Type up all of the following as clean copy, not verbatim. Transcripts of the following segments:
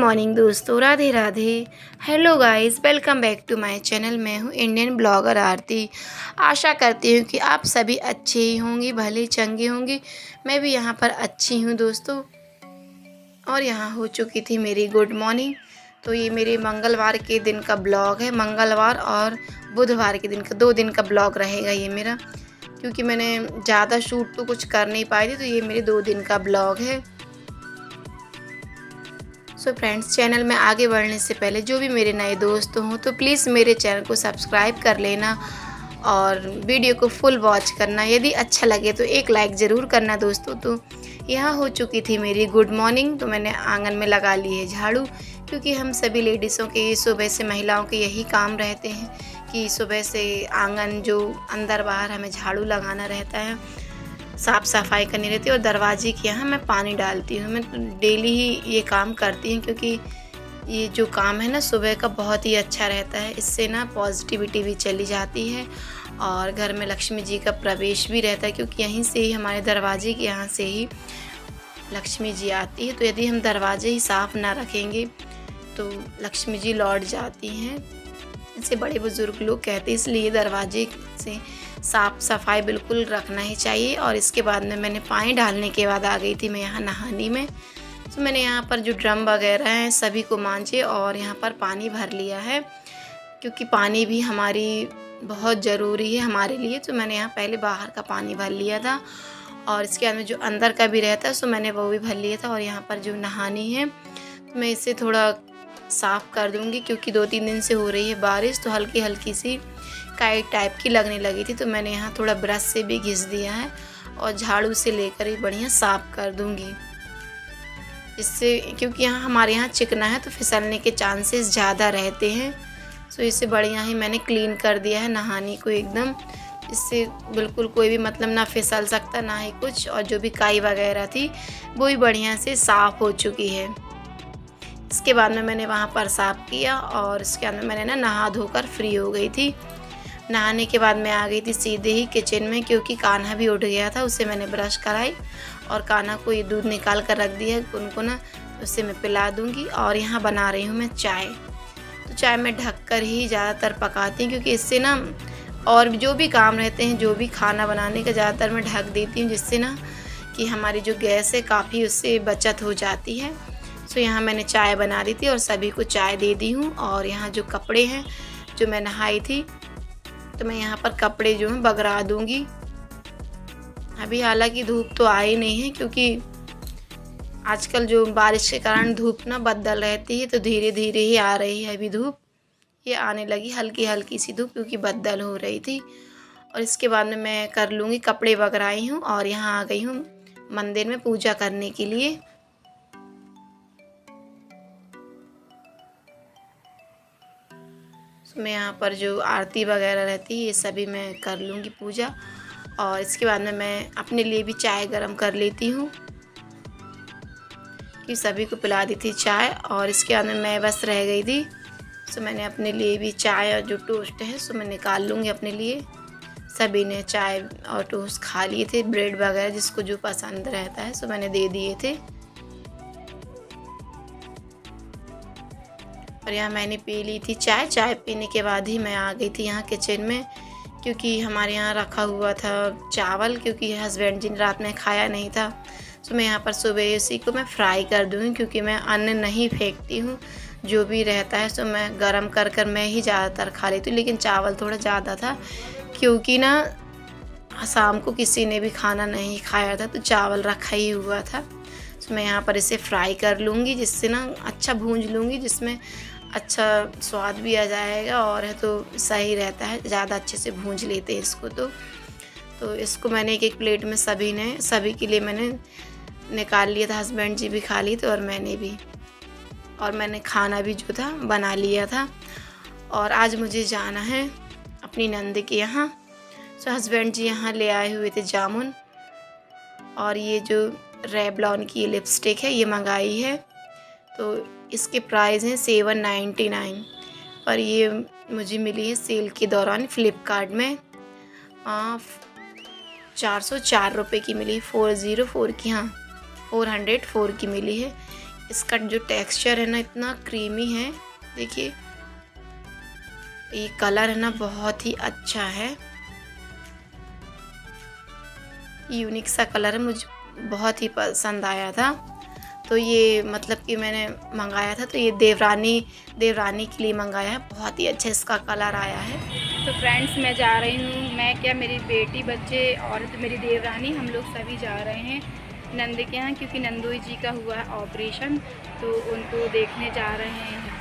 Morning दोस्तों, Radhe Radhe. Hello guys, welcome back to my channel. मैं हूँ इंडियन ब्लॉगर आरती। आशा करती हूँ कि आप सभी अच्छे ही होंगे, भले चंगे होंगे। मैं भी यहाँ पर अच्छी हूँ दोस्तों। और यहाँ हो चुकी थी मेरी गुड मॉर्निंग। तो ये मेरे मंगलवार के दिन का ब्लॉग है। मंगलवार और बुधवार के दिन का 2 दिन का ब्लॉग रहेगा ये मेरा, क्योंकि मैंने ज़्यादा शूट तो कुछ कर नहीं पाई थी। तो ये मेरे 2 दिन का ब्लॉग है। सो फ्रेंड्स, चैनल में आगे बढ़ने से पहले जो भी मेरे नए दोस्त हों तो प्लीज़ मेरे चैनल को सब्सक्राइब कर लेना और वीडियो को फुल वॉच करना। यदि अच्छा लगे तो एक लाइक ज़रूर करना दोस्तों। तो यहाँ हो चुकी थी मेरी गुड मॉर्निंग। तो मैंने आंगन में लगा ली है झाड़ू, क्योंकि हम सभी लेडीज़ों के सुबह से, महिलाओं के यही काम रहते हैं कि सुबह से आंगन जो अंदर बाहर हमें झाड़ू लगाना रहता है, साफ़ सफाई करनी रहती है। और दरवाजे के यहाँ मैं पानी डालती हूँ। मैं डेली ही ये काम करती हूँ, क्योंकि ये जो काम है ना सुबह का बहुत ही अच्छा रहता है। इससे ना पॉजिटिविटी भी चली जाती है और घर में लक्ष्मी जी का प्रवेश भी रहता है, क्योंकि यहीं से ही, हमारे दरवाजे के यहाँ से ही लक्ष्मी जी आती है। तो यदि हम दरवाजे ही साफ़ ना रखेंगे तो लक्ष्मी जी लौट जाती हैं, इसे बड़े बुज़ुर्ग लोग कहते हैं। इसलिए दरवाजे से साफ़ सफाई बिल्कुल रखना ही चाहिए। और इसके बाद में मैंने पानी डालने के बाद आ गई थी मैं यहाँ नहाने में। तो मैंने यहाँ पर जो ड्रम वगैरह हैं सभी को मांजे और यहाँ पर पानी भर लिया है, क्योंकि पानी भी हमारी बहुत ज़रूरी है हमारे लिए। तो मैंने यहाँ पहले बाहर का पानी भर लिया था और इसके बाद में जो अंदर का भी रहता है सो मैंने वो भी भर लिया था। और यहाँ पर जो नहानी है तो मैं इसे थोड़ा साफ़ कर दूँगी, क्योंकि 2-3 दिन से हो रही है बारिश, तो हल्की हल्की सी काई टाइप की लगने लगी थी। तो मैंने यहाँ थोड़ा ब्रश से भी घिस दिया है और झाड़ू से लेकर ही बढ़िया साफ़ कर दूँगी, इससे, क्योंकि यहाँ हमारे यहाँ चिकना है तो फिसलने के चांसेस ज़्यादा रहते हैं। सो इसे बढ़िया ही मैंने क्लीन कर दिया है नहाने को एकदम। इससे बिल्कुल कोई भी मतलब ना फिसल सकता ना ही कुछ। और जो भी काई वगैरह थी वो भी बढ़िया से साफ़ हो चुकी है। इसके बाद में मैंने वहाँ पर साफ़ किया और इसके बाद में मैंने ना नहा धोकर फ्री हो गई थी। नहाने के बाद मैं आ गई थी सीधे ही किचन में, क्योंकि कान्हा भी उठ गया था। उसे मैंने ब्रश कराई और कान्हा को ये दूध निकाल कर रख दिया उनको ना, उससे मैं पिला दूँगी। और यहाँ बना रही हूँ मैं चाय। तो चाय मैं ढककर ही ज़्यादातर पकाती हूँ, क्योंकि इससे ना और जो भी काम रहते हैं, जो भी खाना बनाने का ज़्यादातर मैं ढक देती हूँ, जिससे ना कि हमारी जो गैस है काफ़ी उससे बचत हो जाती है। सो यहाँ मैंने चाय बना दी थी और सभी को चाय दे दी हूँ। और यहाँ जो कपड़े हैं जो मैं नहाई थी, तो मैं यहाँ पर कपड़े जो हैं बगरा दूँगी। अभी हालांकि धूप तो आई नहीं है, क्योंकि आजकल जो बारिश के कारण धूप ना बदल रहती है, तो धीरे धीरे ही आ रही है अभी धूप। ये आने लगी हल्की हल्की सी धूप, क्योंकि बदल हो रही थी। और इसके बाद में मैं कर लूँगी, कपड़े बगराई हूँ और यहाँ आ गई हूँ मंदिर में पूजा करने के लिए। मैं यहाँ पर जो आरती वगैरह रहती है ये सभी मैं कर लूँगी पूजा। और इसके बाद में मैं अपने लिए भी चाय गरम कर लेती हूँ, कि सभी को पिला दी थी चाय। और इसके बाद में मैं बस रह गई थी, सो मैंने अपने लिए भी चाय और जो टोस्ट है सो मैं निकाल लूँगी अपने लिए। सभी ने चाय और टोस्ट खा लिए थे, ब्रेड वगैरह जिसको जो पसंद रहता है सो मैंने दे दिए थे। और यहाँ मैंने पी ली थी चाय। चाय पीने के बाद ही मैं आ गई थी यहाँ किचन में, क्योंकि हमारे यहाँ रखा हुआ था चावल, क्योंकि हस्बैंड जी ने रात में खाया नहीं था। तो मैं यहाँ पर सुबह इसी को मैं फ्राई कर दूँगी, क्योंकि मैं अन्न नहीं फेंकती हूँ। जो भी रहता है सो मैं गरम कर कर मैं ही ज़्यादातर खा लेती हूँ। लेकिन चावल थोड़ा ज़्यादा था, क्योंकि ना शाम को किसी ने भी खाना नहीं खाया था, तो चावल रखा ही हुआ था। तो मैं यहाँ पर इसे फ्राई कर लूँगी, जिससे ना अच्छा भूंज लूँगी, जिसमें अच्छा स्वाद भी आ जाएगा और है तो सही रहता है, ज़्यादा अच्छे से भूंज लेते हैं इसको। तो इसको मैंने एक प्लेट में सभी के लिए मैंने निकाल लिया था। हस्बैंड जी भी खा लिए थे और मैंने भी, और मैंने खाना भी जो था बना लिया था। और आज मुझे जाना है अपनी नंद के यहाँ। सो हस्बैंड जी यहाँ ले आए हुए थे जामुन, और ये जो रेवलॉन की लिपस्टिक है ये मंगाई है। तो इसके प्राइस हैं 799, पर ये मुझे मिली है सेल के दौरान फ्लिपकार्ट में 404 रुपये की मिली। 404 की, हाँ 404 की मिली है। इसका जो टेक्सचर है ना इतना क्रीमी है। देखिए ये कलर है ना बहुत ही अच्छा है, यूनिक सा कलर है, मुझे बहुत ही पसंद आया था। तो ये मतलब कि मैंने मंगाया था, तो ये देवरानी के लिए मंगाया है। बहुत ही अच्छा इसका कलर आया है। तो फ्रेंड्स मैं जा रही हूँ, मैं क्या मेरी बेटी बच्चे और तो मेरी देवरानी हम लोग सभी जा रहे हैं नंद के यहाँ, क्योंकि नंदोई जी का हुआ है ऑपरेशन, तो उनको देखने जा रहे हैं।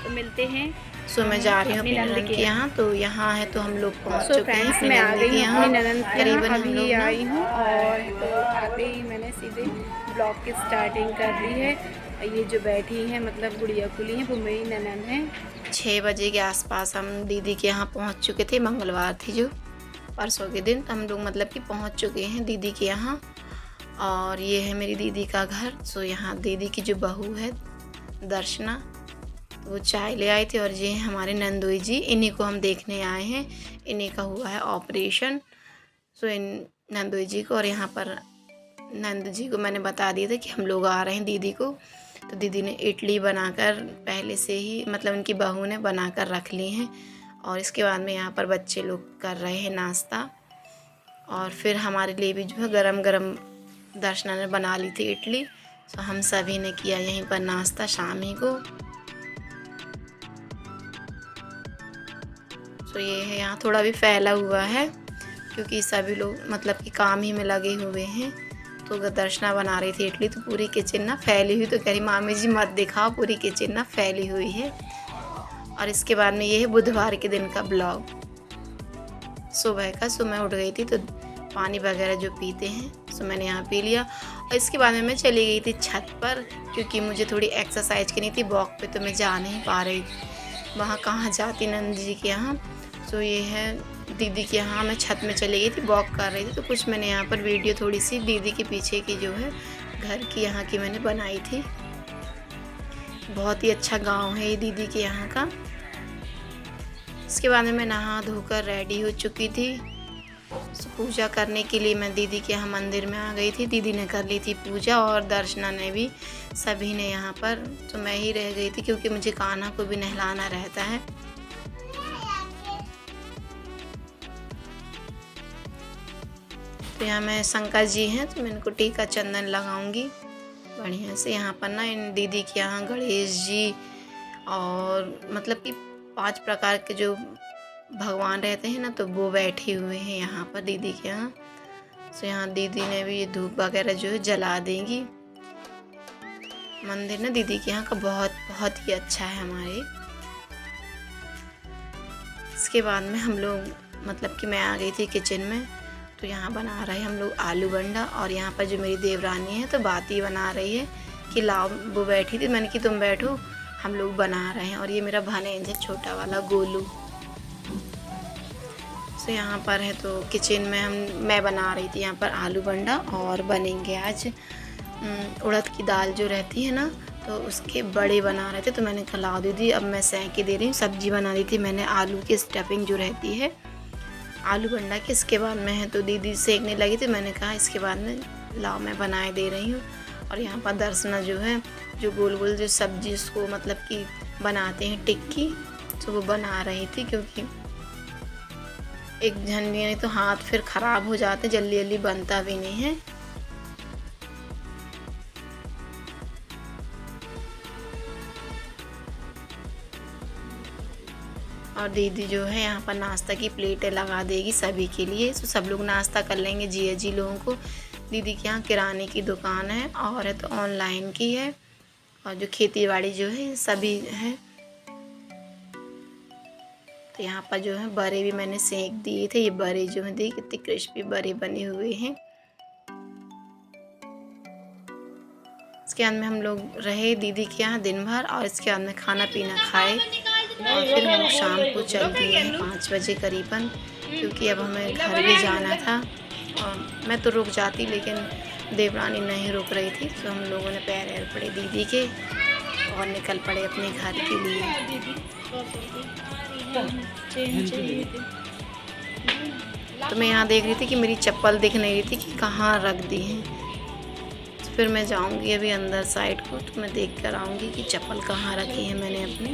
तो मिलते हैं। सो मैं जा रही हूँ अपनी ननद के यहाँ। तो यहाँ है तो हम लोग पहुँच चुके हैं फ्रेंड्स अपनी मैं आ ननद गई के हूँ यहाँ। अपनी ननद के करीबन यहाँ, हम लोग अभी ना आई हूँ और तो आते ही मैंने सीधे ब्लॉग की स्टार्टिंग कर दी है। ये जो बैठी हैं मतलब गुड़िया कुली हैं वो मेरी ननद हैं। 6 बजे के आसपास हम दीदी के यहाँ पहुँच चुके थे। मंगलवार थी जो परसों के दिन, तो हम लोग मतलब कि पहुँच चुके हैं दीदी के यहाँ। और ये है मेरी दीदी का घर। सो यहाँ दीदी की जो बहू है दर्शना, तो वो चाय ले आई थी। और ये हैं हमारे नंदोई जी, इन्हीं को हम देखने आए हैं, इन्हीं का हुआ है ऑपरेशन। सो इन नंदोई जी को, और यहाँ पर नंद जी को मैंने बता दिया था कि हम लोग आ रहे हैं दीदी को। तो दीदी ने इडली बनाकर पहले से ही मतलब उनकी बहू ने बनाकर रख ली हैं। और इसके बाद में यहाँ पर बच्चे लोग कर रहे हैं नाश्ता। और फिर हमारे लिए भी जो है गरम गरम दर्शना ने बना ली थी इडली। तो हम सभी ने किया यहीं पर नाश्ता शाम ही को। तो ये है यहाँ थोड़ा भी फैला हुआ है क्योंकि सभी लोग मतलब कि काम ही में लगे हुए हैं। तो दर्शना बना रही थी इडली, तो पूरी किचन ना फैली हुई। तो कह रही मामी जी मत दिखाओ, पूरी किचन ना फैली हुई है। और इसके बाद में ये है बुधवार के दिन का ब्लॉग सुबह का। सो मैं उठ गई थी तो पानी वगैरह जो पीते हैं सो मैंने यहाँ पी लिया। और इसके बाद में मैं चली गई थी छत पर क्योंकि मुझे थोड़ी एक्सरसाइज करनी थी। वॉक पे तो मैं जा नहीं पा रही, वहाँ कहाँ जाती नंद जी के यहाँ। सो ये है दीदी के यहाँ मैं छत में चली गई थी, वॉक कर रही थी। तो कुछ मैंने यहाँ पर वीडियो थोड़ी सी दीदी के पीछे की जो है घर की यहाँ की मैंने बनाई थी। बहुत ही अच्छा गांव है ये दीदी के यहाँ का। इसके बाद में मैं नहा धोकर रेडी हो चुकी थी। तो पूजा करने के लिए मैं दीदी के यहाँ मंदिर में आ गई थी। दीदी ने कर ली थी पूजा और दर्शना ने भी, सभी ने यहाँ पर। तो मैं ही रह गई थी क्योंकि मुझे कान्हा को भी नहलाना रहता है। तो यहाँ मैं शंकर जी हैं तो मैं इनको टीका चंदन लगाऊंगी बढ़िया से। यहाँ पर ना इन दीदी के यहाँ गणेश जी और मतलब कि 5 प्रकार के जो भगवान रहते हैं ना, तो वो बैठे हुए हैं यहाँ पर दीदी के यहाँ। तो यहाँ दीदी ने भी ये धूप वगैरह जो है जला देंगी। मंदिर ना दीदी के यहाँ का बहुत ही अच्छा है हमारे। इसके बाद में हम लोग मतलब कि मैं आ गई थी किचन में। तो यहाँ बना रहे हम लोग आलू बंडा। और यहाँ पर जो मेरी देवरानी है तो बात ही बना रही है कि लाओ, वो बैठी थी, मैंने कि तुम बैठो, हम लोग बना रहे हैं। और ये मेरा भानेज है छोटा वाला गोलू। तो यहाँ पर है तो किचन में मैं बना रही थी यहाँ पर आलू बंडा। और बनेंगे आज उड़द की दाल जो रहती है ना, तो उसके बड़े बना रहे थे। तो मैंने खिला दीदी, अब मैं सेंक के दे रही हूँ। सब्जी बना दी थी मैंने आलू की स्टफिंग जो रहती है आलू बंडा के। इसके बाद में है तो दीदी सेकने लगी थी, मैंने कहा इसके बाद में लाओ मैं बनाए दे रही हूँ। और यहाँ पर दर्शना जो है जो गोल गोल जो सब्जी उसको मतलब कि बनाते हैं टिक्की, तो वो बना रही थी। क्योंकि एक झंडी नहीं तो हाथ फिर ख़राब हो जाते, जल्दी जल्दी बनता भी नहीं है। और दीदी जो है यहाँ पर नाश्ता की प्लेटें लगा देगी सभी के लिए। तो सब लोग नाश्ता कर लेंगे जिया जी लोगों को। दीदी के यहाँ किराने की दुकान है और है तो ऑनलाइन की है। और जो खेती बाड़ी जो है सभी है। तो यहाँ पर जो है बड़े भी मैंने सेक दिए थे। ये बड़े जो है देखिए कितने क्रिस्पी बड़े बने हुए हैं। इसके बाद में हम लोग रहे दीदी के यहाँ दिन भर। और इसके बाद में खाना पीना खाए और फिर हम शाम को चल दिए 5 बजे करीबन, क्योंकि अब हमें घर भी जाना था। और मैं तो रुक जाती लेकिन देवरानी नहीं रुक रही थी। तो हम लोगों ने पैर पड़े दीदी के और निकल पड़े अपने घर के लिए। तो मैं यहाँ देख रही थी कि मेरी चप्पल दिख नहीं रही थी कि कहाँ रख दी है। फिर मैं जाऊंगी अभी अंदर साइड को, तो मैं देख कर आऊँगी कि चप्पल कहाँ रखी है मैंने अपनी।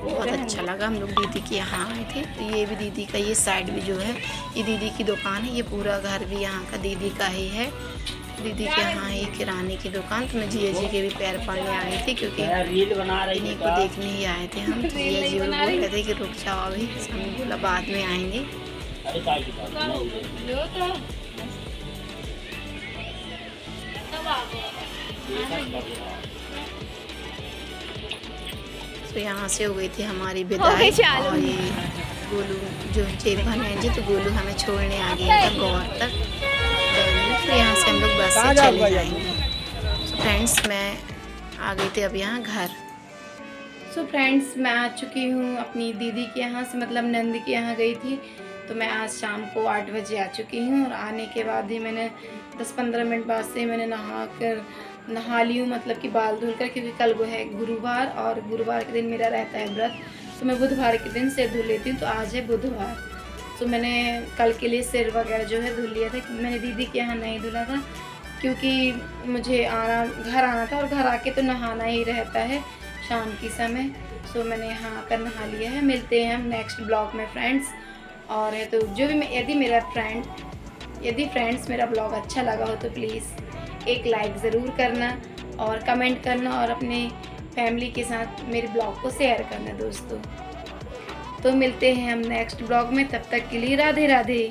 बहुत अच्छा लगा, हम लोग दीदी के यहाँ आए थे। तो ये भी दीदी का, ये साइड भी जो है ये दीदी की दुकान है। ये पूरा घर भी यहाँ का दीदी का ही है। दीदी के यहाँ ये किराने की दुकान। तो मैं जिया जी के भी पैर पड़ने आई थी, क्योंकि इन्हीं को देखने ही आए थे हम। तो जिया जी बोल रहे थे कि रुक जाओ अभी, हम बोला बाद में आएंगे। तो यहाँ से हो गई थी हमारी विदाई। और ये गोलू जो जेबन है जी, तो गोलू हमें छोड़ने आ गया था गौर तक। फिर यहाँ से हम लोग बस से चले जाएंगे। तो फ्रेंड्स मैं आ गई थी अब यहाँ घर। सो फ्रेंड्स मैं आ चुकी हूँ अपनी दीदी के यहाँ से, मतलब नंद के यहाँ गई थी। तो मैं आज शाम को 8 बजे आ चुकी हूँ। और आने के बाद ही मैंने 10-15 मिनट बाद से मैंने नहा ली हूँ, मतलब कि बाल धुल कर, क्योंकि कल वो है गुरुवार और गुरुवार के दिन मेरा रहता है व्रत। तो मैं बुधवार के दिन सिर धुल लेती हूँ। तो आज है बुधवार, तो मैंने कल के लिए सिर वगैरह जो है धुल लिया था। मैंने दीदी के यहाँ नहीं धुला था, क्योंकि मुझे घर आना था और घर आके तो नहाना ही रहता है शाम की समय। सो मैंने यहाँ आकर नहा लिया है। मिलते हैं हम नेक्स्ट ब्लॉग में फ्रेंड्स। और है तो जो भी यदि फ्रेंड्स मेरा ब्लॉग अच्छा लगा हो तो प्लीज़ एक लाइक ज़रूर करना और कमेंट करना, और अपने फैमिली के साथ मेरे ब्लॉग को शेयर करना दोस्तों। तो मिलते हैं हम नेक्स्ट ब्लॉग में, तब तक के लिए राधे राधे।